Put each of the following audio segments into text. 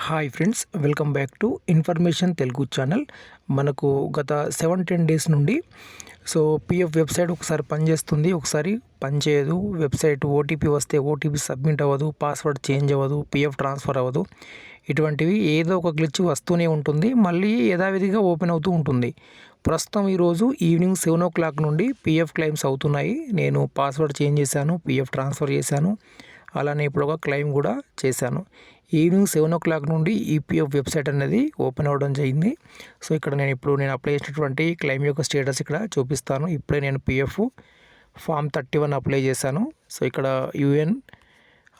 Hi friends, welcome back to information Telugu channel. మనకు గత 7-10 days నుండి పిఎఫ్ వెబ్సైట్ ఒకసారి పనిచేస్తుంది, ఒకసారి పనిచేయదు. వెబ్సైట్ ఓటీపీ వస్తే ఓటీపీ సబ్మిట్ అవ్వదు, పాస్వర్డ్ చేంజ్ అవ్వదు, పిఎఫ్ ట్రాన్స్ఫర్ అవ్వదు. ఇటువంటివి ఏదో ఒక గ్లిచ్ వస్తూనే ఉంటుంది, మళ్ళీ యథావిధిగా ఓపెన్ అవుతూ ఉంటుంది. ప్రస్తుతం ఈరోజు ఈవినింగ్ 7 o'clock నుండి పిఎఫ్ క్లెయిమ్స్ అవుతున్నాయి. నేను పాస్వర్డ్ చేంజ్ చేశాను, పిఎఫ్ ట్రాన్స్ఫర్ చేశాను, అలానే ఇప్పుడు ఒక క్లెయిమ్ కూడా చేశాను. ఈవినింగ్ 7 o'clock నుండి ఈపీఎఫ్ వెబ్సైట్ అనేది ఓపెన్ అవ్వడం జరిగింది. ఇక్కడ నేను అప్లై చేసినటువంటి క్లెయిమ్ యొక్క స్టేటస్ ఇక్కడ చూపిస్తాను. ఇప్పుడే నేను పిఎఫ్ ఫామ్ 31 అప్లై చేశాను. ఇక్కడ యూఎన్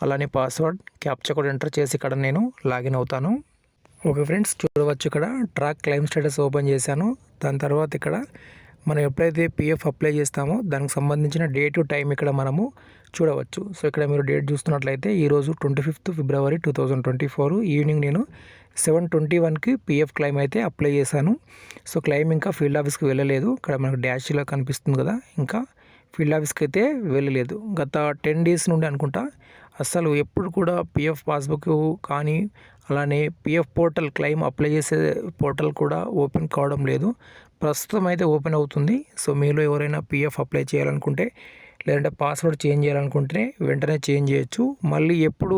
అలానే పాస్వర్డ్ క్యాప్చా కోడ్ ఎంటర్ చేసి ఇక్కడ నేను లాగిన్ అవుతాను. ఓకే ఫ్రెండ్స్, చూడవచ్చు ఇక్కడ ట్రాక్ క్లెయిమ్ స్టేటస్ ఓపెన్ చేశాను. దాని తర్వాత ఇక్కడ మనం ఎప్పుడైతే పిఎఫ్ అప్లై చేస్తామో దానికి సంబంధించిన డేట్ టైం ఇక్కడ మనము చూడవచ్చు. ఇక్కడ మీరు డేట్ చూస్తున్నట్లయితే ఈరోజు 25th February 2024 ఈవినింగ్ నేను 7:21కి పిఎఫ్ క్లెయిమ్ అయితే అప్లై చేశాను. క్లెయిమ్ ఇంకా ఫీల్డ్ ఆఫీస్కి వెళ్ళలేదు. ఇక్కడ మనకు డాష్ ఇలా కనిపిస్తుంది కదా, ఇంకా ఫీల్డ్ ఆఫీస్కి అయితే వెళ్ళలేదు. గత 10 days నుండి అనుకుంటా అసలు ఎప్పుడు కూడా పిఎఫ్ పాస్బుక్ కానీ అలానే పిఎఫ్ పోర్టల్ క్లెయిమ్ అప్లై చేసే పోర్టల్ కూడా ఓపెన్ కావడం లేదు. ప్రస్తుతం అయితే ఓపెన్ అవుతుంది. మీలో ఎవరైనా పిఎఫ్ అప్లై చేయాలనుకుంటే లేదంటే పాస్వర్డ్ చేంజ్ చేయాలనుకుంటే వెంటనే చేంజ్ చేయొచ్చు. మళ్ళీ ఎప్పుడు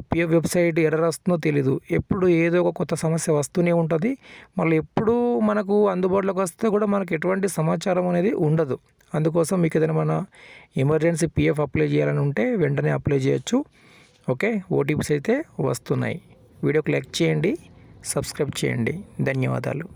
పిఎఫ్ వెబ్సైట్ ఎర్రర్ వస్తుందో తెలీదు, ఎప్పుడు ఏదో ఒక కొత్త సమస్య వస్తూనే ఉంటుంది. మళ్ళీ ఎప్పుడు మనకు అందుబాటులోకి వస్తే కూడా మనకు ఎటువంటి సమాచారం అనేది ఉండదు. అందుకోసం మీకు ఏదైనా మన ఎమర్జెన్సీ పిఎఫ్ అప్లై చేయాలని ఉంటే వెంటనే అప్లై చేయొచ్చు. ఓకే, ఓటీపీస్ అయితే వస్తున్నాయి. వీడియోకి లైక్ చేయండి, సబ్స్క్రైబ్ చేయండి. ధన్యవాదాలు.